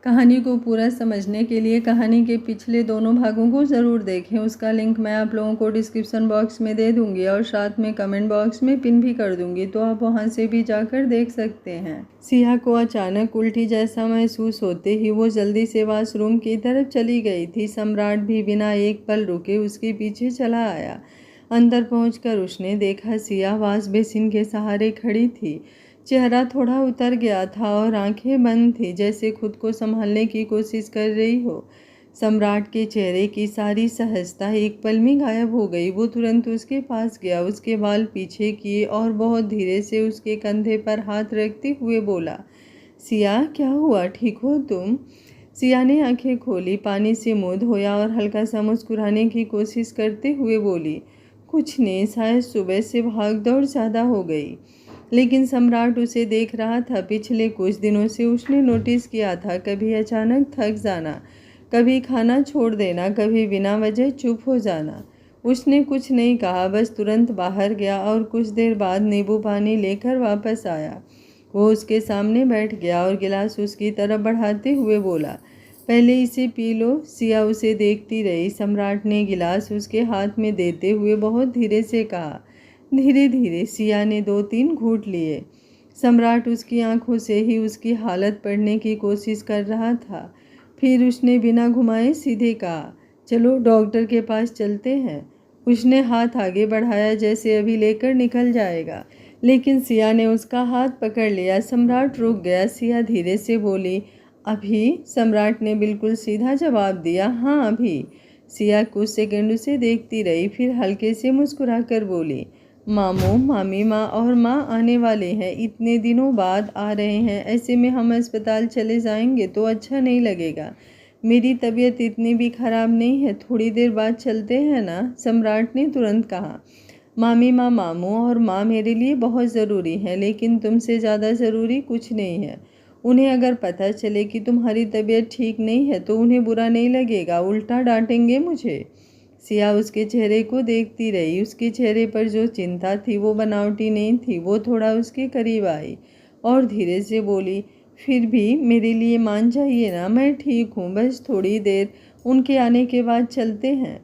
कहानी को पूरा समझने के लिए कहानी के पिछले दोनों भागों को ज़रूर देखें। उसका लिंक मैं आप लोगों को डिस्क्रिप्शन बॉक्स में दे दूंगी और साथ में कमेंट बॉक्स में पिन भी कर दूंगी, तो आप वहां से भी जाकर देख सकते हैं। सिया को अचानक उल्टी जैसा महसूस होते ही वो जल्दी से वॉशरूम की तरफ चली गई थी। सम्राट भी बिना एक पल रुके उसके पीछे चला आया। अंदर पहुंचकर उसने देखा सिया वॉश बेसिन के सहारे खड़ी थी। चेहरा थोड़ा उतर गया था और आंखें बंद थी, जैसे खुद को संभालने की कोशिश कर रही हो। सम्राट के चेहरे की सारी सहजता एक पल में गायब हो गई। वो तुरंत उसके पास गया, उसके बाल पीछे किए और बहुत धीरे से उसके कंधे पर हाथ रखते हुए बोला, सिया क्या हुआ, ठीक हो तुम? सिया ने आंखें खोली, पानी से मुंह धोया और हल्का सा मुस्कुराने की कोशिश करते हुए बोली, कुछ नहीं, शायद सुबह से भाग दौड़ ज़्यादा हो गई। लेकिन सम्राट उसे देख रहा था। पिछले कुछ दिनों से उसने नोटिस किया था, कभी अचानक थक जाना, कभी खाना छोड़ देना, कभी बिना वजह चुप हो जाना। उसने कुछ नहीं कहा, बस तुरंत बाहर गया और कुछ देर बाद नींबू पानी लेकर वापस आया। वो उसके सामने बैठ गया और गिलास उसकी तरफ बढ़ाते हुए बोला, पहले इसे पी लो। सिया उसे देखती रही। सम्राट ने गिलास उसके हाथ में देते हुए बहुत धीरे से कहा। धीरे धीरे सिया ने 2-3 घूंट लिए। सम्राट उसकी आंखों से ही उसकी हालत पढ़ने की कोशिश कर रहा था। फिर उसने बिना घुमाए सीधे कहा, चलो डॉक्टर के पास चलते हैं। उसने हाथ आगे बढ़ाया जैसे अभी लेकर निकल जाएगा, लेकिन सिया ने उसका हाथ पकड़ लिया। सम्राट रुक गया। सिया धीरे से बोली, अभी? सम्राट ने बिल्कुल सीधा जवाब दिया, हाँ अभी। सिया कुछ सेकंड उसे देखती रही, फिर हल्के से मुस्कुराकर बोली, मामू, मामी, माँ और माँ आने वाले हैं, इतने दिनों बाद आ रहे हैं, ऐसे में हम अस्पताल चले जाएंगे तो अच्छा नहीं लगेगा। मेरी तबीयत इतनी भी खराब नहीं है, थोड़ी देर बाद चलते हैं ना? सम्राट ने तुरंत कहा। मामी, माँ, मामू और माँ मेरे लिए बहुत ज़रूरी हैं, लेकिन तुमसे ज़्यादा ज़रूरी कुछ नहीं है। उन्हें अगर पता चले कि तुम्हारी तबीयत ठीक नहीं है तो उन्हें बुरा नहीं लगेगा, उल्टा डांटेंगे मुझे। सिया उसके चेहरे को देखती रही। उसके चेहरे पर जो चिंता थी वो बनावटी नहीं थी। वो थोड़ा उसके करीब आई और धीरे से बोली, फिर भी मेरे लिए मान जाइए ना, मैं ठीक हूँ, बस थोड़ी देर, उनके आने के बाद चलते हैं।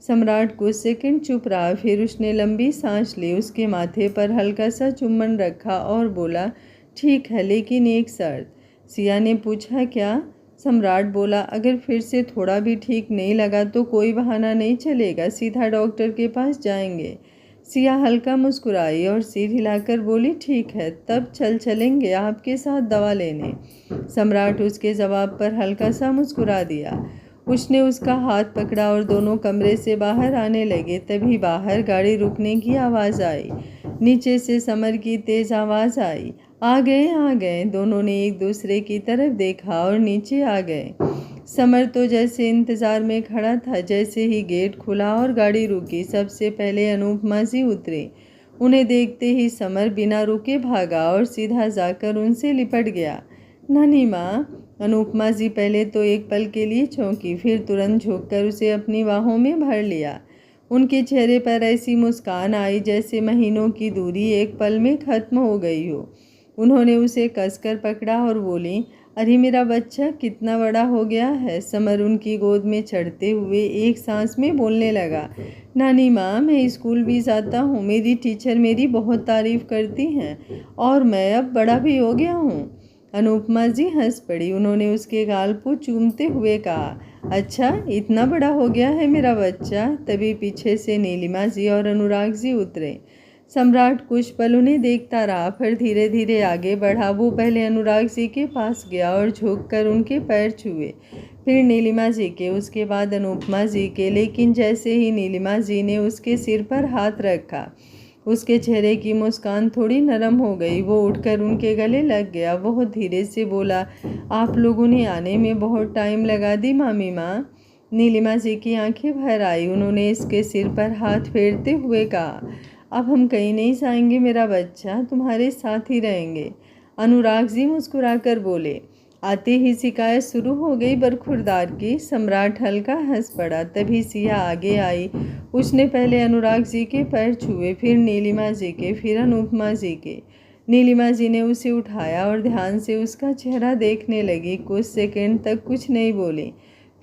सम्राट कुछ सेकंड चुप रहा, फिर उसने लंबी सांस ली, उसके माथे पर हल्का सा चुम्बन रखा और बोला, ठीक है, लेकिन एक शर्त। सिया ने पूछा, क्या? सम्राट बोला, अगर फिर से थोड़ा भी ठीक नहीं लगा तो कोई बहाना नहीं चलेगा, सीधा डॉक्टर के पास जाएंगे। सिया हल्का मुस्कुराई और सिर हिलाकर बोली, ठीक है, तब चलेंगे आपके साथ दवा लेने। सम्राट उसके जवाब पर हल्का सा मुस्कुरा दिया। उसने उसका हाथ पकड़ा और दोनों कमरे से बाहर आने लगे। तभी बाहर गाड़ी रुकने की आवाज़ आई। नीचे से समर की तेज आवाज़ आई, आ गए, आ गए। दोनों ने एक दूसरे की तरफ देखा और नीचे आ गए। समर तो जैसे इंतज़ार में खड़ा था। जैसे ही गेट खुला और गाड़ी रुकी, सबसे पहले अनुपमा जी उतरे। उन्हें देखते ही समर बिना रुके भागा और सीधा जाकर उनसे लिपट गया। नानी माँ। अनुपमा जी पहले तो एक पल के लिए चौंकी, फिर तुरंत झुककर उसे अपनी बाहों में भर लिया। उनके चेहरे पर ऐसी मुस्कान आई जैसे महीनों की दूरी एक पल में खत्म हो गई हो। उन्होंने उसे कसकर पकड़ा और बोली, अरे मेरा बच्चा कितना बड़ा हो गया है। समर उनकी गोद में चढ़ते हुए एक सांस में बोलने लगा, नानी माँ, मैं स्कूल भी जाता हूँ, मेरी टीचर मेरी बहुत तारीफ करती हैं और मैं अब बड़ा भी हो गया हूँ। अनुपमा जी हंस पड़ी। उन्होंने उसके गाल को चूमते हुए कहा, अच्छा, इतना बड़ा हो गया है मेरा बच्चा। तभी पीछे से नीलिमा जी और अनुराग जी उतरे। सम्राट कुछ पल उन्हें देखता रहा, फिर धीरे धीरे आगे बढ़ा। वो पहले अनुराग जी के पास गया और झुककर उनके पैर छुए, फिर नीलिमा जी के, उसके बाद अनुपमा जी के। लेकिन जैसे ही नीलिमा जी ने उसके सिर पर हाथ रखा, उसके चेहरे की मुस्कान थोड़ी नरम हो गई। वो उठकर उनके गले लग गया। बहुत धीरे से बोला, आप लोगों ने आने में बहुत टाइम लगा दी मामी माँ। नीलिमा जी की आंखें भर आई। उन्होंने इसके सिर पर हाथ फेरते हुए कहा, अब हम कहीं नहीं जाएंगे मेरा बच्चा, तुम्हारे साथ ही रहेंगे। अनुराग जी मुस्कुराकर बोले। आते ही शिकायत शुरू हो गई बरखुरदार की। सम्राट हल्का हंस पड़ा। तभी सिया आगे आई। उसने पहले अनुराग जी के पैर छुए, फिर नीलिमा जी के, फिर अनुपमा जी के। नीलिमा जी ने उसे उठाया और ध्यान से उसका चेहरा देखने लगी। कुछ सेकंड तक कुछ नहीं बोली,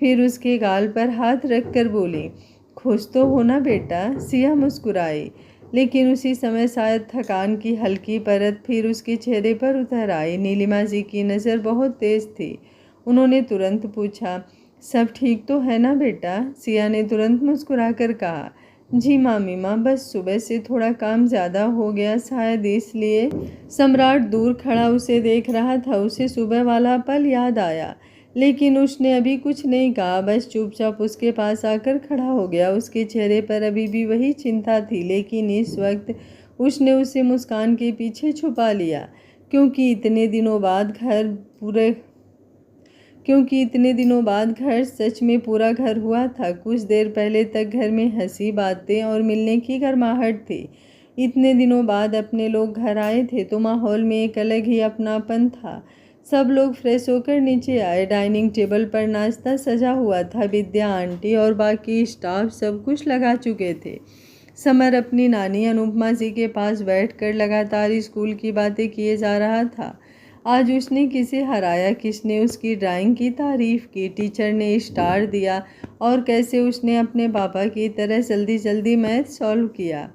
फिर उसके गाल पर हाथ रखकर बोली, खुश तो हो ना बेटा। सिया मुस्कुराई, लेकिन उसी समय शायद थकान की हल्की परत फिर उसके चेहरे पर उतर आई। नीलिमा जी की नज़र बहुत तेज थी। उन्होंने तुरंत पूछा, सब ठीक तो है ना बेटा? सिया ने तुरंत मुस्कुराकर कहा, जी मामी माँ, बस सुबह से थोड़ा काम ज़्यादा हो गया शायद इसलिए। सम्राट दूर खड़ा उसे देख रहा था। उसे सुबह वाला पल याद आया, लेकिन उसने अभी कुछ नहीं कहा, बस चुपचाप उसके पास आकर खड़ा हो गया। उसके चेहरे पर अभी भी वही चिंता थी, लेकिन इस वक्त उसने उसे मुस्कान के पीछे छुपा लिया, क्योंकि इतने दिनों बाद घर सच में पूरा घर हुआ था। कुछ देर पहले तक घर में हंसी, बातें और मिलने की गर्माहट थी। इतने दिनों बाद अपने लोग घर आए थे तो माहौल में एक अलग ही अपनापन था। सब लोग फ्रेश होकर नीचे आए। डाइनिंग टेबल पर नाश्ता सजा हुआ था। विद्या आंटी और बाकी स्टाफ सब कुछ लगा चुके थे। समर अपनी नानी अनुपमा जी के पास बैठकर लगातार स्कूल की बातें किए जा रहा था। आज उसने किसे हराया, किसने उसकी ड्राइंग की तारीफ की, टीचर ने स्टार दिया और कैसे उसने अपने पापा की तरह जल्दी जल्दी मैथ सॉल्व किया।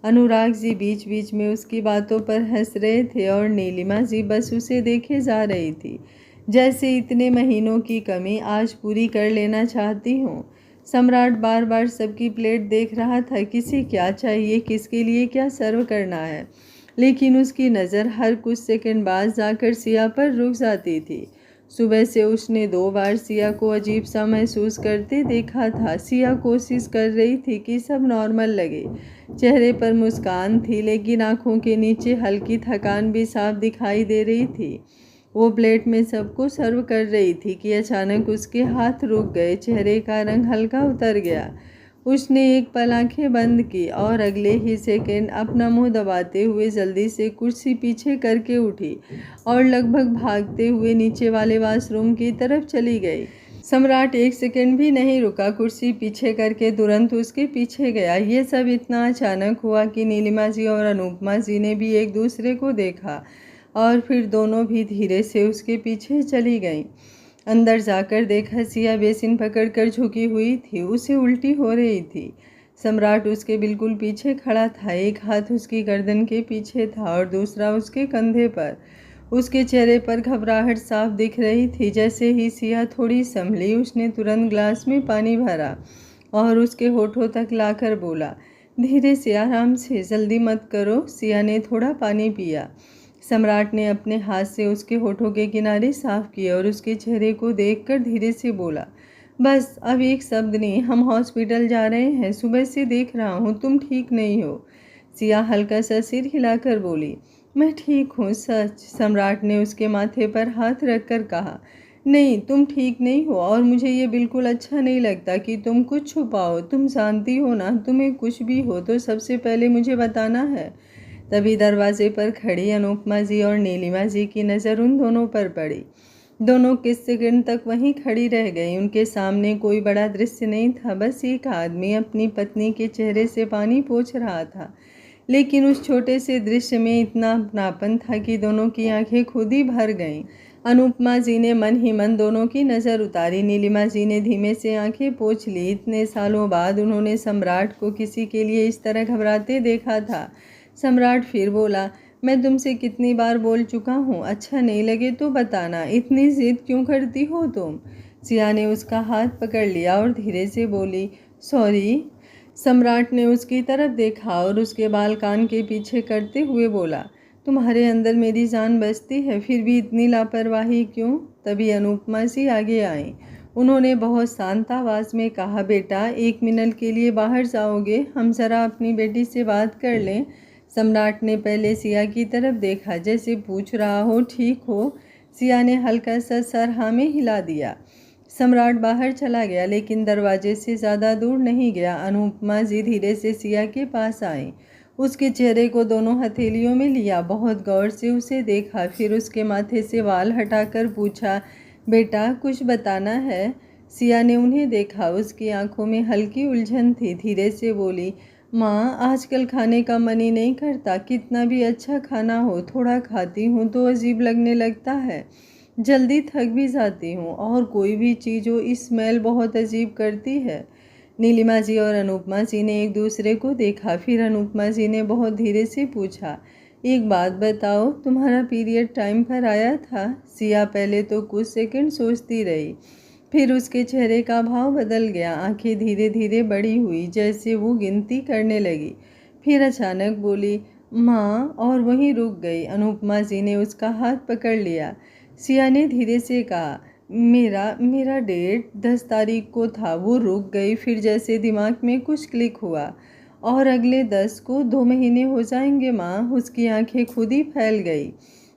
अनुराग जी बीच बीच में उसकी बातों पर हंस रहे थे और नीलिमा जी बस उसे देखे जा रही थी, जैसे इतने महीनों की कमी आज पूरी कर लेना चाहती हूँ। सम्राट बार बार सबकी प्लेट देख रहा था, किसे क्या चाहिए, किसके लिए क्या सर्व करना है, लेकिन उसकी नज़र हर कुछ सेकंड बाद जाकर सिया पर रुक जाती थी। सुबह से उसने 2 बार सिया को अजीब सा महसूस करते देखा था। सिया कोशिश कर रही थी कि सब नॉर्मल लगे, चेहरे पर मुस्कान थी, लेकिन आंखों के नीचे हल्की थकान भी साफ दिखाई दे रही थी। वो प्लेट में सबको सर्व कर रही थी कि अचानक उसके हाथ रुक गए, चेहरे का रंग हल्का उतर गया। उसने एक पल आंखें बंद की और अगले ही सेकंड अपना मुंह दबाते हुए जल्दी से कुर्सी पीछे करके उठी और लगभग भागते हुए नीचे वाले वॉशरूम की तरफ चली गई। सम्राट एक सेकंड भी नहीं रुका, कुर्सी पीछे करके तुरंत उसके पीछे गया। ये सब इतना अचानक हुआ कि नीलिमा जी और अनुपमा जी ने भी एक दूसरे को देखा और फिर दोनों भी धीरे से उसके पीछे चली गईं। अंदर जाकर देखा, सिया बेसिन पकड़कर झुकी हुई थी, उसे उल्टी हो रही थी। सम्राट उसके बिल्कुल पीछे खड़ा था, एक हाथ उसकी गर्दन के पीछे था और दूसरा उसके कंधे पर। उसके चेहरे पर घबराहट साफ दिख रही थी। जैसे ही सिया थोड़ी संभली, उसने तुरंत ग्लास में पानी भरा और उसके होठों तक लाकर बोला, धीरे से, आराम से, जल्दी मत करो। सिया ने थोड़ा पानी पिया। सम्राट ने अपने हाथ से उसके होठों के किनारे साफ किए और उसके चेहरे को देखकर धीरे से बोला, बस अब एक शब्द नहीं, हम हॉस्पिटल जा रहे हैं। सुबह से देख रहा हूँ तुम ठीक नहीं हो। सिया हल्का सा सिर हिलाकर बोली, मैं ठीक हूँ सच। सम्राट ने उसके माथे पर हाथ रखकर कहा, नहीं, तुम ठीक नहीं हो और मुझे ये बिल्कुल अच्छा नहीं लगता कि तुम कुछ छुपाओ। तुम जानती हो ना, तुम्हें कुछ भी हो तो सबसे पहले मुझे बताना है। तभी दरवाजे पर खड़ी अनुपमा जी और नीलिमा जी की नज़र उन दोनों पर पड़ी। दोनों कुछ सेकंड तक वहीं खड़ी रह गई। उनके सामने कोई बड़ा दृश्य नहीं था, बस एक आदमी अपनी पत्नी के चेहरे से पानी पोंछ रहा था, लेकिन उस छोटे से दृश्य में इतना अपनापन था कि दोनों की आंखें खुद ही भर गईं। अनुपमा जी ने मन ही मन दोनों की नज़र उतारी। नीलिमा जी ने धीमे से आंखें पोंछ ली। इतने सालों बाद उन्होंने सम्राट को किसी के लिए इस तरह घबराते देखा था। सम्राट फिर बोला, मैं तुमसे कितनी बार बोल चुका हूँ, अच्छा नहीं लगे तो बताना, इतनी जिद क्यों करती हो तुम? सिया ने उसका हाथ पकड़ लिया और धीरे से बोली, सॉरी। सम्राट ने उसकी तरफ देखा और उसके बाल कान के पीछे करते हुए बोला, तुम्हारे अंदर मेरी जान बसती है, फिर भी इतनी लापरवाही क्यों? तभी अनुपमा जी आगे आई। उन्होंने बहुत शांत आवाज़ में कहा, बेटा 1 मिनट के लिए बाहर जाओगे? हम ज़रा अपनी बेटी से बात कर लें। सम्राट ने पहले सिया की तरफ देखा, जैसे पूछ रहा हो ठीक हो। सिया ने हल्का सा सर हाँ में हिला दिया। सम्राट बाहर चला गया, लेकिन दरवाजे से ज़्यादा दूर नहीं गया। अनुपमा जी धीरे से सिया के पास आई, उसके चेहरे को दोनों हथेलियों में लिया, बहुत गौर से उसे देखा, फिर उसके माथे से बाल हटाकर पूछा, बेटा कुछ बताना है? सिया ने उन्हें देखा, उसकी आंखों में हल्की उलझन थी। धीरे से बोली, माँ, आजकल खाने का मन ही नहीं करता। कितना भी अच्छा खाना हो, थोड़ा खाती हूँ तो अजीब लगने लगता है। जल्दी थक भी जाती हूँ और कोई भी चीज़ हो, स्मेल बहुत अजीब करती है। नीलिमा जी और अनुपमा जी ने एक दूसरे को देखा। फिर अनुपमा जी ने बहुत धीरे से पूछा, एक बात बताओ, तुम्हारा पीरियड टाइम पर आया था? सिया पहले तो कुछ सेकंड सोचती रही, फिर उसके चेहरे का भाव बदल गया। आंखें धीरे धीरे बड़ी हुई, जैसे वो गिनती करने लगी। फिर अचानक बोली, माँ, और वहीं रुक गई। अनुपमा जी ने उसका हाथ पकड़ लिया। सिया ने धीरे से कहा, मेरा मेरा डेट 10 तारीख को था। वो रुक गई, फिर जैसे दिमाग में कुछ क्लिक हुआ। और अगले 10 को 2 महीने हो जाएंगे माँ। उसकी आंखें खुद ही फैल गई।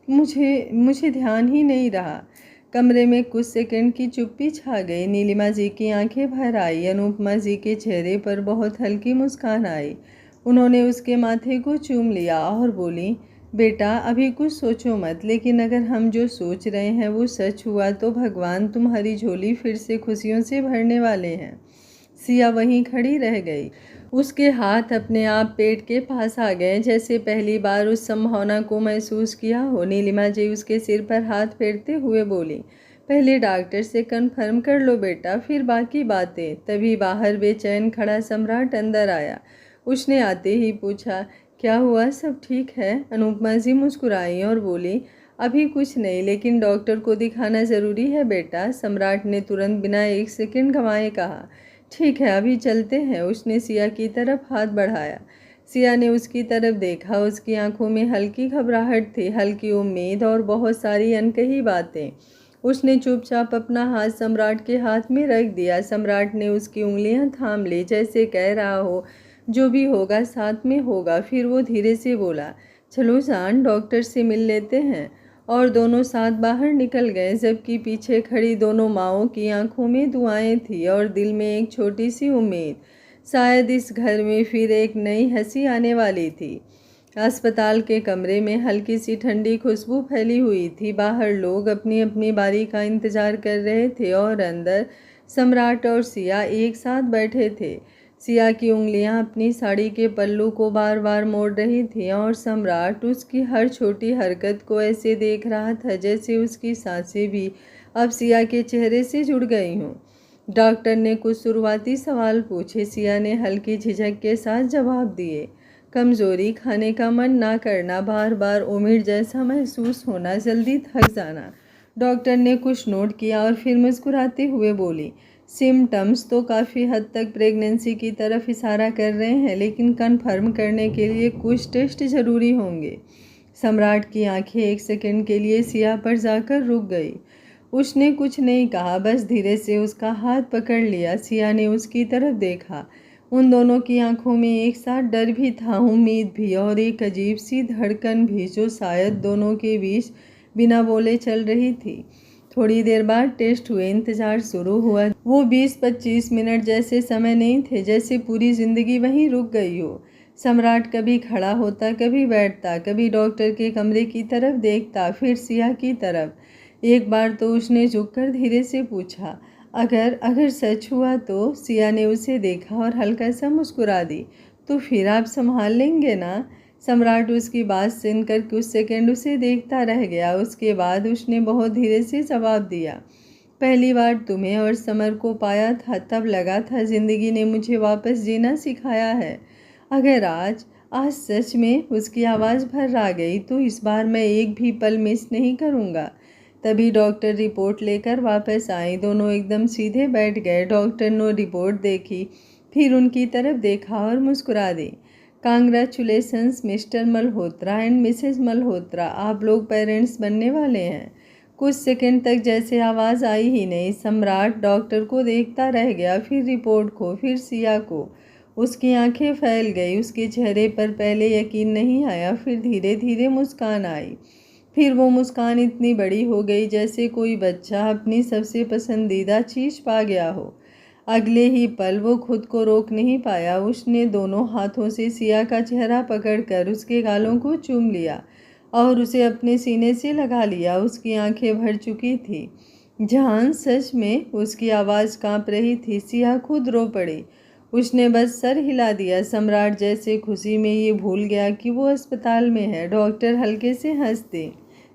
मुझे मुझे ध्यान ही नहीं रहा। कमरे में कुछ सेकंड की चुप्पी छा गई। नीलिमा जी की आंखें भर आई। अनुपमा जी के चेहरे पर बहुत हल्की मुस्कान आई। उन्होंने उसके माथे को चूम लिया और बोली, बेटा, अभी कुछ सोचो मत, लेकिन अगर हम जो सोच रहे हैं वो सच हुआ तो भगवान तुम्हारी झोली फिर से खुशियों से भरने वाले हैं। सिया वहीं खड़ी रह गई। उसके हाथ अपने आप पेट के पास आ गए, जैसे पहली बार उस संभावना को महसूस किया हो। नीलिमा जी उसके सिर पर हाथ फेरते हुए बोली, पहले डॉक्टर से कंफर्म कर लो बेटा, फिर बाकी बातें। तभी बाहर बेचैन खड़ा सम्राट अंदर आया। उसने आते ही पूछा, क्या हुआ, सब ठीक है? अनुपमा जी मुस्कुराई और बोली, अभी कुछ नहीं, लेकिन डॉक्टर को दिखाना ज़रूरी है बेटा। सम्राट ने तुरंत बिना एक सेकंड गंवाए कहा, ठीक है, अभी चलते हैं। उसने सिया की तरफ हाथ बढ़ाया। सिया ने उसकी तरफ देखा। उसकी आंखों में हल्की घबराहट थी, हल्की उम्मीद और बहुत सारी अनकही बातें। उसने चुपचाप अपना हाथ सम्राट के हाथ में रख दिया। सम्राट ने उसकी उंगलियां थाम ली, जैसे कह रहा हो, जो भी होगा साथ में होगा। फिर वो धीरे से बोला, चलो जान, डॉक्टर से मिल लेते हैं। और दोनों साथ बाहर निकल गए, जबकि पीछे खड़ी दोनों माँओं की आंखों में दुआएं थी और दिल में एक छोटी सी उम्मीद। शायद इस घर में फिर एक नई हंसी आने वाली थी। अस्पताल के कमरे में हल्की सी ठंडी खुशबू फैली हुई थी। बाहर लोग अपनी अपनी बारी का इंतजार कर रहे थे और अंदर सम्राट और सिया एक साथ बैठे थे। सिया की उंगलियां अपनी साड़ी के पल्लू को बार बार मोड़ रही थीं और सम्राट उसकी हर छोटी हरकत को ऐसे देख रहा था जैसे उसकी सांसें भी अब सिया के चेहरे से जुड़ गई हों। डॉक्टर ने कुछ शुरुआती सवाल पूछे। सिया ने हल्की झिझक के साथ जवाब दिए। कमजोरी, खाने का मन ना करना, बार बार उम्मीद जैसा महसूस होना, जल्दी थक जाना। डॉक्टर ने कुछ नोट किया और फिर मुस्कुराते हुए बोली, सिम्टम्स तो काफ़ी हद तक प्रेगनेंसी की तरफ इशारा कर रहे हैं, लेकिन कंफर्म करने के लिए कुछ टेस्ट ज़रूरी होंगे। सम्राट की आंखें एक सेकंड के लिए सिया पर जाकर रुक गई। उसने कुछ नहीं कहा, बस धीरे से उसका हाथ पकड़ लिया। सिया ने उसकी तरफ देखा। उन दोनों की आंखों में एक साथ डर भी था, उम्मीद भी, और एक अजीब सी धड़कन भी, जो शायद दोनों के बीच बिना बोले चल रही थी। थोड़ी देर बाद टेस्ट हुए, इंतज़ार शुरू हुआ। वो 20-25 मिनट जैसे समय नहीं थे, जैसे पूरी ज़िंदगी वहीं रुक गई हो। सम्राट कभी खड़ा होता, कभी बैठता, कभी डॉक्टर के कमरे की तरफ देखता, फिर सिया की तरफ। एक बार तो उसने झुककर धीरे से पूछा, अगर अगर सच हुआ तो? सिया ने उसे देखा और हल्का सा मुस्कुरा दी। तो फिर आप संभाल लेंगे ना? सम्राट उसकी बात सुनकर कुछ सेकंड उसे देखता रह गया। उसके बाद उसने बहुत धीरे से जवाब दिया, पहली बार तुम्हें और समर को पाया था, तब लगा था ज़िंदगी ने मुझे वापस जीना सिखाया है। अगर आज आज सच में, उसकी आवाज़ भर आ गई, तो इस बार मैं एक भी पल मिस नहीं करूँगा। तभी डॉक्टर रिपोर्ट लेकर वापस आए। दोनों एकदम सीधे बैठ गए। डॉक्टर ने रिपोर्ट देखी, फिर उनकी तरफ देखा और मुस्कुरा दी। Congratulations Mr Malhotra and Mrs Malhotra, आप लोग पेरेंट्स बनने वाले हैं। कुछ सेकंड तक जैसे आवाज़ आई ही नहीं। सम्राट डॉक्टर को देखता रह गया, फिर रिपोर्ट को, फिर सिया को। उसकी आंखें फैल गई। उसके चेहरे पर पहले यकीन नहीं आया, फिर धीरे धीरे मुस्कान आई। फिर वो मुस्कान इतनी बड़ी हो गई जैसे कोई बच्चा अपनी सबसे पसंदीदा चीज़ पा गया हो। अगले ही पल वो खुद को रोक नहीं पाया। उसने दोनों हाथों से सिया का चेहरा पकड़कर उसके गालों को चूम लिया और उसे अपने सीने से लगा लिया। उसकी आंखें भर चुकी थी। जान, सच में? उसकी आवाज़ कांप रही थी। सिया खुद रो पड़ी। उसने बस सर हिला दिया। सम्राट जैसे खुशी में ये भूल गया कि वो अस्पताल में है। डॉक्टर हल्के से हंस दे।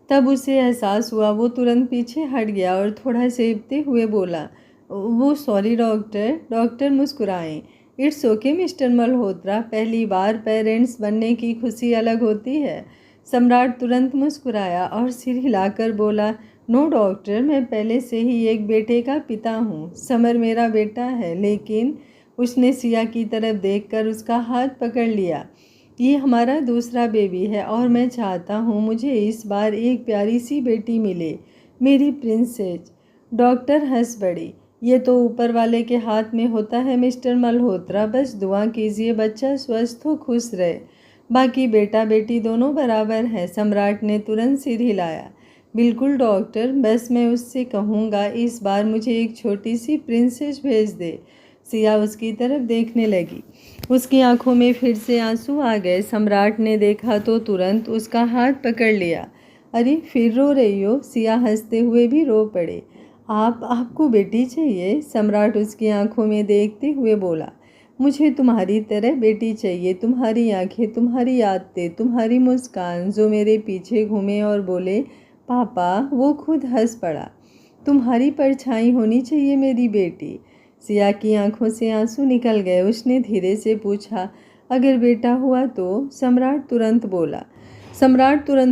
तब उसे एहसास हुआ। वो तुरंत पीछे हट गया और थोड़ा सेबते हुए बोला, वो सॉरी डॉक्टर। डॉक्टर मुस्कुराए। इट्स ओके मिस्टर मल्होत्रा, पहली बार पेरेंट्स बनने की खुशी अलग होती है। सम्राट तुरंत मुस्कुराया और सिर हिलाकर बोला, नो डॉक्टर, मैं पहले से ही एक बेटे का पिता हूँ। समर मेरा बेटा है। लेकिन उसने सिया की तरफ देखकर उसका हाथ पकड़ लिया। ये हमारा दूसरा बेबी है और मैं चाहता हूँ मुझे इस बार एक प्यारी सी बेटी मिले, मेरी प्रिंसेस। डॉक्टर हंस पड़ी। ये तो ऊपर वाले के हाथ में होता है मिस्टर मल्होत्रा, बस दुआ कीजिए बच्चा स्वस्थ हो, खुश रहे। बाकी बेटा बेटी दोनों बराबर हैं। सम्राट ने तुरंत सिर हिलाया। बिल्कुल डॉक्टर, बस मैं उससे कहूँगा इस बार मुझे एक छोटी सी प्रिंसेस भेज दे। सिया उसकी तरफ देखने लगी। उसकी आंखों में फिर से आंसू आ गए। सम्राट ने देखा तो तुरंत उसका हाथ पकड़ लिया। अरे फिर रो रही हो? सिया हंसते हुए भी रो पड़े। आपको बेटी चाहिए? सम्राट उसकी आंखों में देखते हुए बोला, मुझे तुम्हारी तरह बेटी चाहिए। तुम्हारी आंखें, तुम्हारी आदतें, तुम्हारी मुस्कान, जो मेरे पीछे घूमे और बोले पापा। वो खुद हंस पड़ा। तुम्हारी परछाई होनी चाहिए मेरी बेटी। सिया की आंखों से आंसू निकल गए। उसने धीरे से पूछा, अगर बेटा हुआ तो? सम्राट तुरंत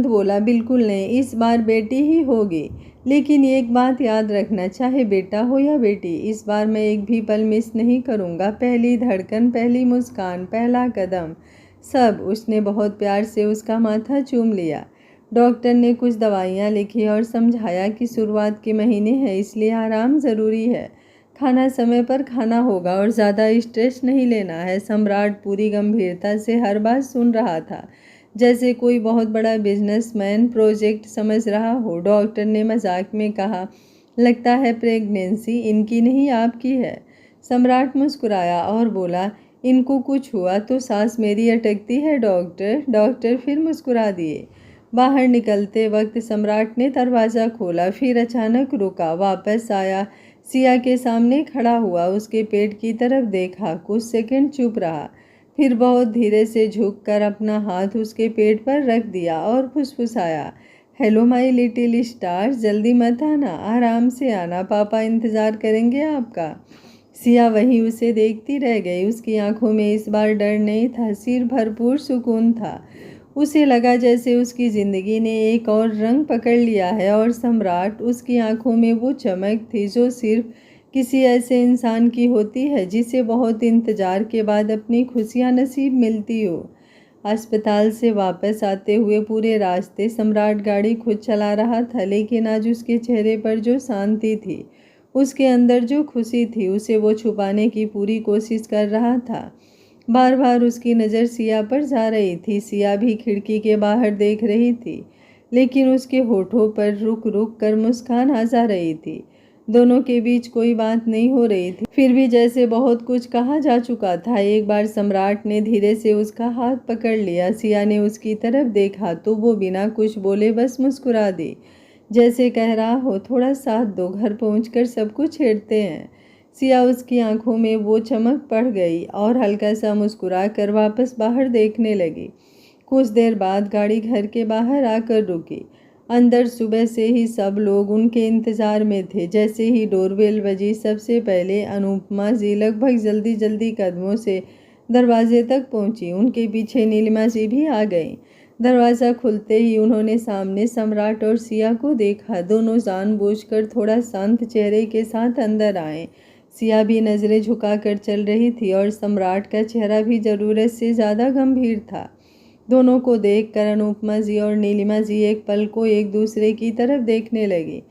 बोला, बिल्कुल नहीं, इस बार बेटी ही होगी। लेकिन एक बात याद रखना, चाहे बेटा हो या बेटी, इस बार मैं एक भी पल मिस नहीं करूँगा। पहली धड़कन, पहली मुस्कान, पहला कदम, सब। उसने बहुत प्यार से उसका माथा चूम लिया। डॉक्टर ने कुछ दवाइयाँ लिखी और समझाया कि शुरुआत के महीने हैं, इसलिए आराम ज़रूरी है। खाना समय पर खाना होगा और ज़्यादा स्ट्रेस नहीं लेना है। सम्राट पूरी गंभीरता से हर बात सुन रहा था, जैसे कोई बहुत बड़ा बिजनेसमैन प्रोजेक्ट समझ रहा हो। डॉक्टर ने मजाक में कहा, लगता है प्रेगनेंसी इनकी नहीं आपकी है। सम्राट मुस्कुराया और बोला, इनको कुछ हुआ तो सांस मेरी अटकती है डॉक्टर। डॉक्टर फिर मुस्कुरा दिए। बाहर निकलते वक्त सम्राट ने दरवाज़ा खोला, फिर अचानक रुका, वापस आया, सिया के सामने खड़ा हुआ, उसके पेट की तरफ देखा, कुछ सेकंड चुप रहा, फिर बहुत धीरे से झुककर अपना हाथ उसके पेट पर रख दिया और फुसफुसाया, हेलो माय लिटिल स्टार, जल्दी मत आना, आराम से आना, पापा इंतज़ार करेंगे आपका। सिया वहीं उसे देखती रह गई। उसकी आंखों में इस बार डर नहीं था, सिर्फ भरपूर सुकून था। उसे लगा जैसे उसकी ज़िंदगी ने एक और रंग पकड़ लिया है और सम्राट, उसकी आंखों में वो चमक थी जो सिर्फ किसी ऐसे इंसान की होती है जिसे बहुत इंतज़ार के बाद अपनी खुशियाँ नसीब मिलती हो। अस्पताल से वापस आते हुए पूरे रास्ते सम्राट गाड़ी खुद चला रहा था, लेकिन आज उसके चेहरे पर जो शांति थी, उसके अंदर जो खुशी थी, उसे वो छुपाने की पूरी कोशिश कर रहा था। बार बार उसकी नज़र सिया पर जा रही थी। सिया भी खिड़की के बाहर देख रही थी, लेकिन उसके होठों पर रुक रुक कर मुस्कान आ जा रही थी। दोनों के बीच कोई बात नहीं हो रही थी, फिर भी जैसे बहुत कुछ कहा जा चुका था। एक बार सम्राट ने धीरे से उसका हाथ पकड़ लिया। सिया ने उसकी तरफ देखा तो वो बिना कुछ बोले बस मुस्कुरा दी, जैसे कह रहा हो, थोड़ा साथ दो, घर पहुंचकर सब कुछ छेड़ते हैं। सिया उसकी आंखों में वो चमक पड़ गई और हल्का सा मुस्कुरा कर वापस बाहर देखने लगी। कुछ देर बाद गाड़ी घर के बाहर आकर रुकी। अंदर सुबह से ही सब लोग उनके इंतज़ार में थे। जैसे ही डोरबेल बजी, सबसे पहले अनुपमा जी लगभग जल्दी जल्दी कदमों से दरवाजे तक पहुंची। उनके पीछे नीलिमा जी भी आ गईं। दरवाज़ा खुलते ही उन्होंने सामने सम्राट और सिया को देखा। दोनों जानबूझकर थोड़ा शांत चेहरे के साथ अंदर आए। सिया भी नज़रें झुकाकर चल रही थी और सम्राट का चेहरा भी ज़रूरत से ज़्यादा गंभीर था। दोनों को देखकर अनुपमा जी और नीलिमा जी एक पल को एक दूसरे की तरफ देखने लगी।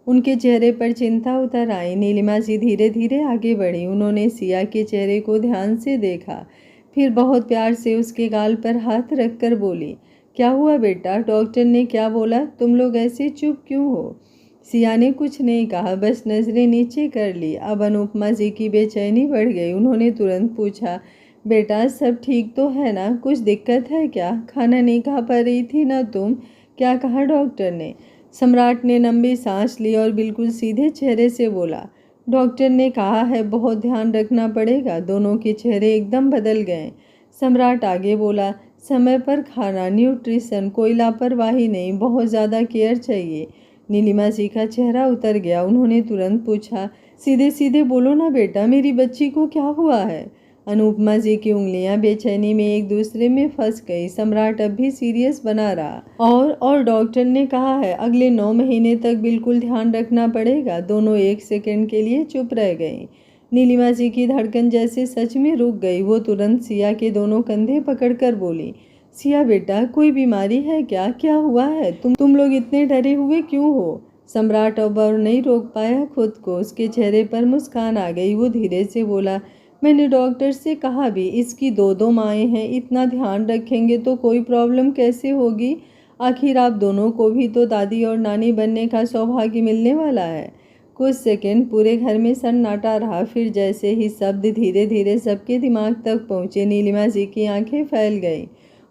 उनके चेहरे पर चिंता उतर आई। नीलिमा जी धीरे धीरे आगे बढ़ी। उन्होंने सिया के चेहरे को ध्यान से देखा, फिर बहुत प्यार से उसके गाल पर हाथ रखकर बोली, क्या हुआ बेटा? डॉक्टर ने क्या बोला? तुम लोग ऐसे चुप क्यों हो? सिया ने कुछ नहीं कहा, बस नज़रें नीचे कर ली। अब अनुपमा जी की बेचैनी बढ़ गई। उन्होंने तुरंत पूछा, बेटा सब ठीक तो है ना? कुछ दिक्कत है क्या? खाना नहीं खा पा रही थी ना तुम? क्या कहा डॉक्टर ने? सम्राट ने लंबी सांस ली और बिल्कुल सीधे चेहरे से बोला, डॉक्टर ने कहा है बहुत ध्यान रखना पड़ेगा। दोनों के चेहरे एकदम बदल गए। सम्राट आगे बोला, समय पर खाना, न्यूट्रिशन, कोई लापरवाही नहीं, बहुत ज़्यादा केयर चाहिए। नीलिमा जी का चेहरा उतर गया। उन्होंने तुरंत पूछा, सीधे सीधे बोलो ना बेटा, मेरी बच्ची को क्या हुआ है? अनुपमा जी की उंगलियां बेचैनी में एक दूसरे में फंस गई। सम्राट अब भी सीरियस बना रहा। और डॉक्टर ने कहा है अगले 9 महीने तक बिल्कुल ध्यान रखना पड़ेगा। दोनों एक सेकंड के लिए चुप रह गई। नीलिमा जी की धड़कन जैसे सच में रुक गई। वो तुरंत सिया के दोनों कंधे पकड़कर बोली, सिया बेटा, कोई बीमारी है क्या? क्या हुआ है? तुम लोग इतने डरे हुए क्यों हो? सम्राट अब और नहीं रोक पाया खुद को। उसके चेहरे पर मुस्कान आ गई। वो धीरे से बोला, मैंने डॉक्टर से कहा भी, इसकी 2 माएँ हैं, इतना ध्यान रखेंगे तो कोई प्रॉब्लम कैसे होगी? आखिर आप दोनों को भी तो दादी और नानी बनने का सौभाग्य मिलने वाला है। कुछ सेकंड पूरे घर में सन्नाटा रहा। फिर जैसे ही शब्द धीरे धीरे सबके दिमाग तक पहुँचे, नीलिमा जी की आंखें फैल गईं।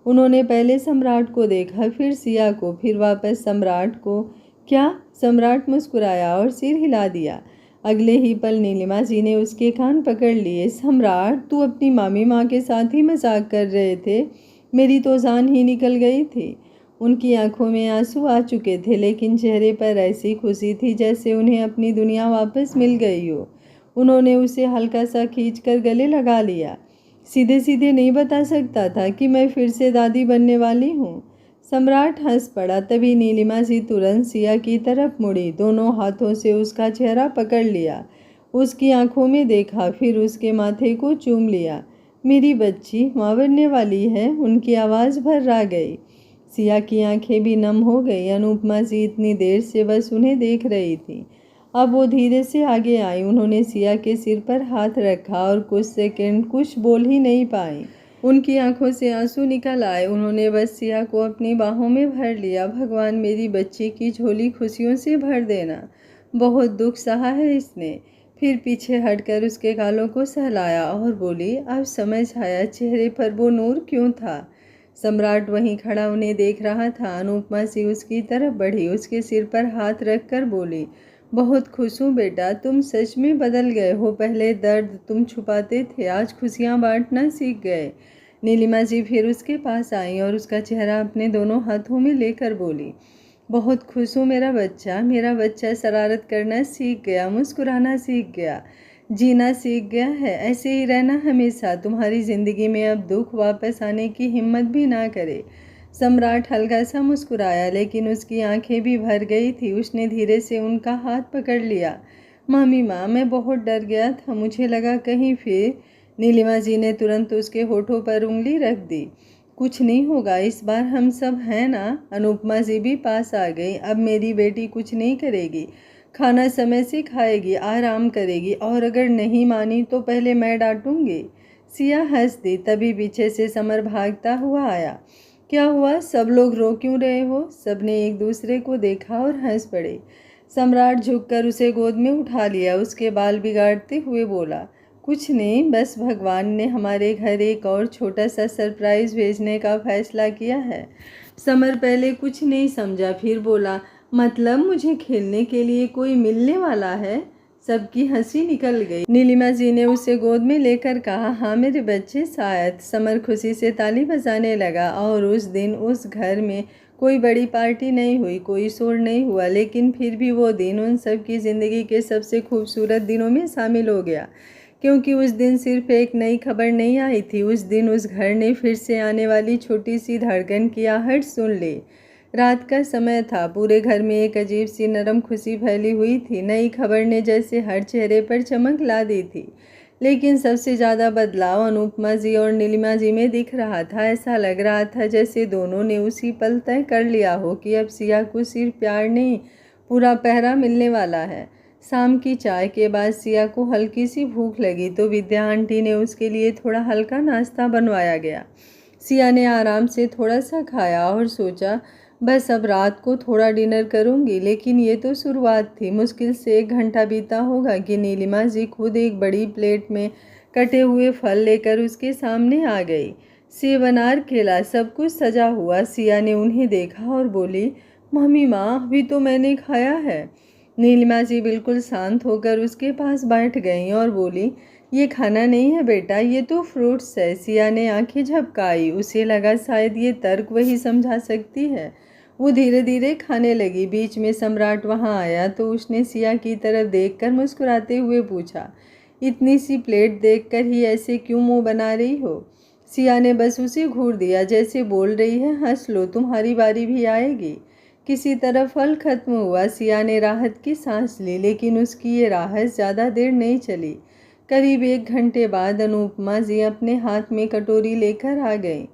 उन्होंने पहले सम्राट को देखा, फिर सिया को, फिर वापस सम्राट को। क्या? सम्राट मुस्कुराया और सिर हिला दिया। अगले ही पल नीलिमा जी ने उसके कान पकड़ लिए। सम्राट, तू अपनी मामी माँ के साथ ही मजाक कर रहे थे? मेरी तो जान ही निकल गई थी। उनकी आंखों में आंसू आ चुके थे, लेकिन चेहरे पर ऐसी खुशी थी जैसे उन्हें अपनी दुनिया वापस मिल गई हो। उन्होंने उसे हल्का सा खींचकर गले लगा लिया। सीधे सीधे नहीं बता सकता था कि मैं फिर से दादी बनने वाली हूँ? सम्राट हंस पड़ा। तभी नीलिमा जी तुरंत सिया की तरफ मुड़ी। दोनों हाथों से उसका चेहरा पकड़ लिया, उसकी आंखों में देखा, फिर उसके माथे को चूम लिया। मेरी बच्ची माँ बनने वाली है? उनकी आवाज़ भर्रा गई। सिया की आंखें भी नम हो गई। अनुपमा जी इतनी देर से बस उन्हें देख रही थी। अब वो धीरे से आगे आई। उन्होंने सिया के सिर पर हाथ रखा और कुछ सेकंड कुछ बोल ही नहीं पाई। उनकी आंखों से आंसू निकल आए। उन्होंने बस सिया को अपनी बाहों में भर लिया। भगवान, मेरी बच्ची की झोली खुशियों से भर देना। बहुत दुख सहा है इसने। फिर पीछे हटकर उसके गालों को सहलाया और बोली, अब समझ आया चेहरे पर वो नूर क्यों था। सम्राट वहीं खड़ा उन्हें देख रहा था। अनुपमा सी उसकी तरफ बढ़ी, उसके सिर पर हाथ रखकर बोली, बहुत खुश हूँ बेटा, तुम सच में बदल गए हो। पहले दर्द तुम छुपाते थे, आज खुशियाँ बांटना सीख गए। नीलिमा जी फिर उसके पास आई और उसका चेहरा अपने दोनों हाथों में लेकर बोली, बहुत खुश हूँ मेरा बच्चा शरारत करना सीख गया, मुस्कुराना सीख गया, जीना सीख गया है। ऐसे ही रहना हमेशा। तुम्हारी ज़िंदगी में अब दुख वापस आने की हिम्मत भी ना करे। सम्राट हल्का सा मुस्कुराया, लेकिन उसकी आंखें भी भर गई थी। उसने धीरे से उनका हाथ पकड़ लिया। मामी माँ, मैं बहुत डर गया था, मुझे लगा कहीं फिर। नीलिमा जी ने तुरंत उसके होठों पर उंगली रख दी। कुछ नहीं होगा, इस बार हम सब हैं ना। अनुपमा जी भी पास आ गई। अब मेरी बेटी कुछ नहीं करेगी, खाना समय से खाएगी, आराम करेगी, और अगर नहीं मानी तो पहले मैं डांटूंगी। सिया हंस दी। तभी पीछे से समर भागता हुआ आया। क्या हुआ? सब लोग रो क्यों रहे हो? सबने एक दूसरे को देखा और हंस पड़े। सम्राट झुककर उसे गोद में उठा लिया। उसके बाल बिगाड़ते हुए बोला, कुछ नहीं, बस भगवान ने हमारे घर एक और छोटा सा सरप्राइज़ भेजने का फैसला किया है। समर पहले कुछ नहीं समझा, फिर बोला, मतलब मुझे खेलने के लिए कोई मिलने वाला है? सबकी हंसी निकल गई। नीलिमा जी ने उसे गोद में लेकर कहा, हाँ मेरे बच्चे, शायद। समर खुशी से ताली बजाने लगा। और उस दिन उस घर में कोई बड़ी पार्टी नहीं हुई, कोई शोर नहीं हुआ, लेकिन फिर भी वो दिन उन सब की ज़िंदगी के सबसे खूबसूरत दिनों में शामिल हो गया। क्योंकि उस दिन सिर्फ एक नई खबर नहीं आई थी, उस दिन उस घर ने फिर से आने वाली छोटी सी धड़कन की आहट सुन ली। रात का समय था। पूरे घर में एक अजीब सी नरम खुशी फैली हुई थी। नई खबर ने जैसे हर चेहरे पर चमक ला दी थी। लेकिन सबसे ज़्यादा बदलाव अनुपमा जी और नीलिमा जी में दिख रहा था। ऐसा लग रहा था जैसे दोनों ने उसी पल तय कर लिया हो कि अब सिया को सिर्फ प्यार नहीं, पूरा पहरा मिलने वाला है। शाम की चाय के बाद सिया को हल्की सी भूख लगी तो विद्या आंटी ने उसके लिए थोड़ा हल्का नाश्ता बनवाया गया। सिया ने आराम से थोड़ा सा खाया और सोचा, बस अब रात को थोड़ा डिनर करूंगी। लेकिन ये तो शुरुआत थी। मुश्किल से 1 घंटा बीता होगा कि नीलिमा जी खुद एक बड़ी प्लेट में कटे हुए फल लेकर उसके सामने आ गई। सेब, अनार, केला, सब कुछ सजा हुआ। सिया ने उन्हें देखा और बोली, मम्मी माँ, अभी तो मैंने खाया है। नीलिमा जी बिल्कुल शांत होकर उसके पास बैठ गईं और बोली, ये खाना नहीं है बेटा, ये तो फ्रूट्स है। सिया ने आंखें झपकाई। उसे लगा शायद ये तर्क वही समझा सकती है। वो धीरे धीरे खाने लगी। बीच में सम्राट वहाँ आया तो उसने सिया की तरफ देखकर मुस्कुराते हुए पूछा, इतनी सी प्लेट देखकर ही ऐसे क्यों मुंह बना रही हो? सिया ने बस उसे घूर दिया, जैसे बोल रही है, हंस लो, तुम्हारी बारी भी आएगी। किसी तरह फल खत्म हुआ। सिया ने राहत की सांस ली, लेकिन उसकी ये राहत ज़्यादा देर नहीं चली। करीब 1 घंटे बाद अनुपमा जी अपने हाथ में कटोरी लेकर आ गई।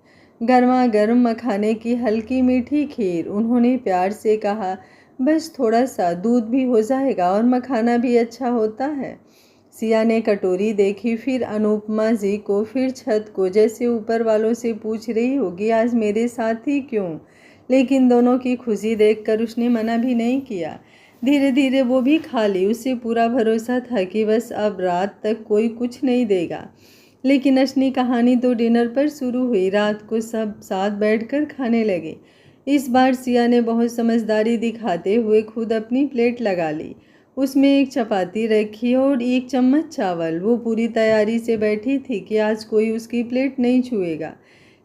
गर्मा गर्म मखाने की हल्की मीठी खीर। उन्होंने प्यार से कहा, बस थोड़ा सा दूध भी हो जाएगा और मखाना भी अच्छा होता है। सिया ने कटोरी देखी, फिर अनुपमा जी को, फिर छत को, जैसे ऊपर वालों से पूछ रही होगी, आज मेरे साथ ही क्यों? लेकिन दोनों की खुशी देखकर उसने मना भी नहीं किया। धीरे धीरे वो भी खा ली। उसे पूरा भरोसा था कि बस अब रात तक कोई कुछ नहीं देगा। लेकिन असली कहानी तो डिनर पर शुरू हुई। रात को सब साथ बैठकर खाने लगे। इस बार सिया ने बहुत समझदारी दिखाते हुए खुद अपनी प्लेट लगा ली। उसमें एक चपाती रखी और 1 चम्मच चावल। वो पूरी तैयारी से बैठी थी कि आज कोई उसकी प्लेट नहीं छुएगा।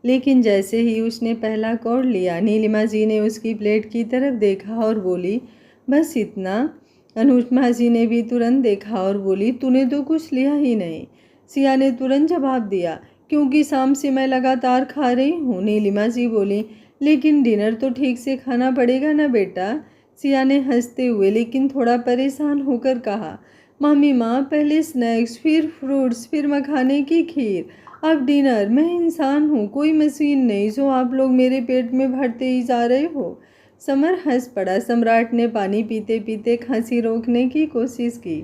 लेकिन जैसे ही उसने पहला कौर लिया, नीलिमा जी ने उसकी प्लेट की तरफ देखा और बोली, बस इतना? अनुपमा जी ने भी तुरंत देखा और बोली, तूने तो कुछ लिया ही नहीं। सिया ने तुरंत जवाब दिया, क्योंकि शाम से मैं लगातार खा रही हूँ। नीलिमा जी बोली, लेकिन डिनर तो ठीक से खाना पड़ेगा ना बेटा? सिया ने हंसते हुए लेकिन थोड़ा परेशान होकर कहा, मम्मी माँ, पहले स्नैक्स, फिर फ्रूट्स, फिर मखाने की खीर, अब डिनर। मैं इंसान हूँ, कोई मशीन नहीं जो आप लोग मेरे पेट में भरते ही जा रहे हो। समर हंस पड़ा। सम्राट ने पानी पीते पीते खांसी रोकने की कोशिश की।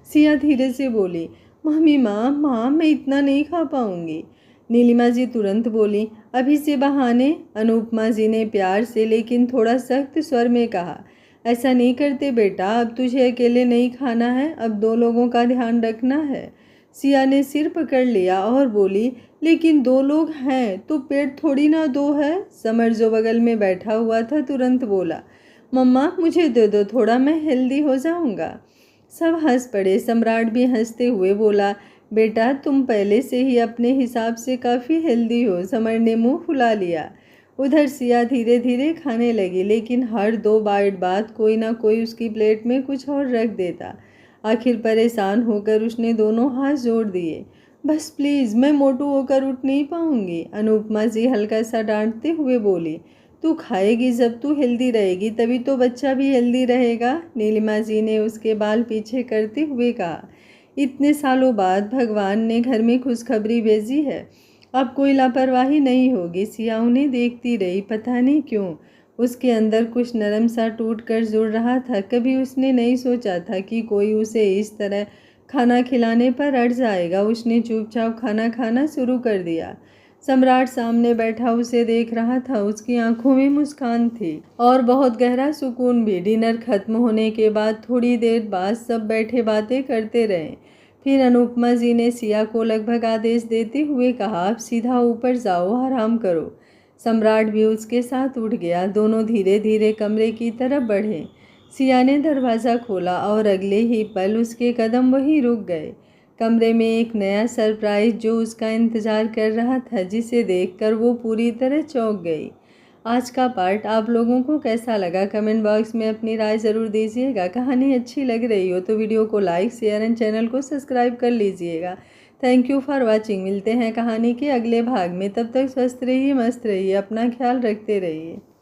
सिया धीरे से बोली, मम्मी माँ, मैं इतना नहीं खा पाऊंगी। नीलिमा जी तुरंत बोली, अभी से बहाने? अनुपमा जी ने प्यार से लेकिन थोड़ा सख्त स्वर में कहा, ऐसा नहीं करते बेटा, अब तुझे अकेले नहीं खाना है, अब 2 लोगों का ध्यान रखना है। सिया ने सिर पकड़ लिया और बोली, लेकिन 2 लोग हैं तो पेट थोड़ी ना 2 है। समर जो बगल में बैठा हुआ था तुरंत बोला, मम्मा मुझे दे दो थोड़ा, मैं हेल्दी हो जाऊंगा। सब हंस पड़े। सम्राट भी हंसते हुए बोला, बेटा तुम पहले से ही अपने हिसाब से काफ़ी हेल्दी हो। समर ने मुंह फुला लिया। उधर सिया धीरे धीरे खाने लगी, लेकिन हर 2 बाइट बाद कोई ना कोई उसकी प्लेट में कुछ और रख देता। आखिर परेशान होकर उसने दोनों हाथ जोड़ दिए। बस प्लीज़, मैं मोटू होकर उठ नहीं पाऊंगी। अनुपमा जी हल्का सा डांटते हुए बोली, तू खाएगी जब तू हेल्दी रहेगी, तभी तो बच्चा भी हेल्दी रहेगा। नीलिमा जी ने उसके बाल पीछे करते हुए कहा, इतने सालों बाद भगवान ने घर में खुशखबरी भेजी है, अब कोई लापरवाही नहीं होगी। सिया उन्हें देखती रही। पता नहीं क्यों उसके अंदर कुछ नरम सा टूट कर जुड़ रहा था। कभी उसने नहीं सोचा था कि कोई उसे इस तरह खाना खिलाने पर अड़ जाएगा। उसने चुपचाप खाना खाना शुरू कर दिया। सम्राट सामने बैठा उसे देख रहा था। उसकी आंखों में मुस्कान थी और बहुत गहरा सुकून भी। डिनर खत्म होने के बाद थोड़ी देर बाद सब बैठे बातें करते रहे। फिर अनुपमा जी ने सिया को लगभग आदेश देते हुए कहा, आप सीधा ऊपर जाओ, आराम करो। सम्राट भी उसके साथ उठ गया। दोनों धीरे धीरे कमरे की तरफ बढ़े। सिया ने दरवाज़ा खोला और अगले ही पल उसके कदम वहीं रुक गए। कमरे में एक नया सरप्राइज जो उसका इंतज़ार कर रहा था, जिसे देखकर वो पूरी तरह चौंक गई। आज का पार्ट आप लोगों को कैसा लगा? कमेंट बॉक्स में अपनी राय ज़रूर दीजिएगा। कहानी अच्छी लग रही हो तो वीडियो को लाइक, शेयर एंड चैनल को सब्सक्राइब कर लीजिएगा। Thank you for watching. मिलते हैं कहानी के अगले भाग में। तब तक स्वस्थ रहिए, मस्त रहिए, अपना ख्याल रखते रहिए।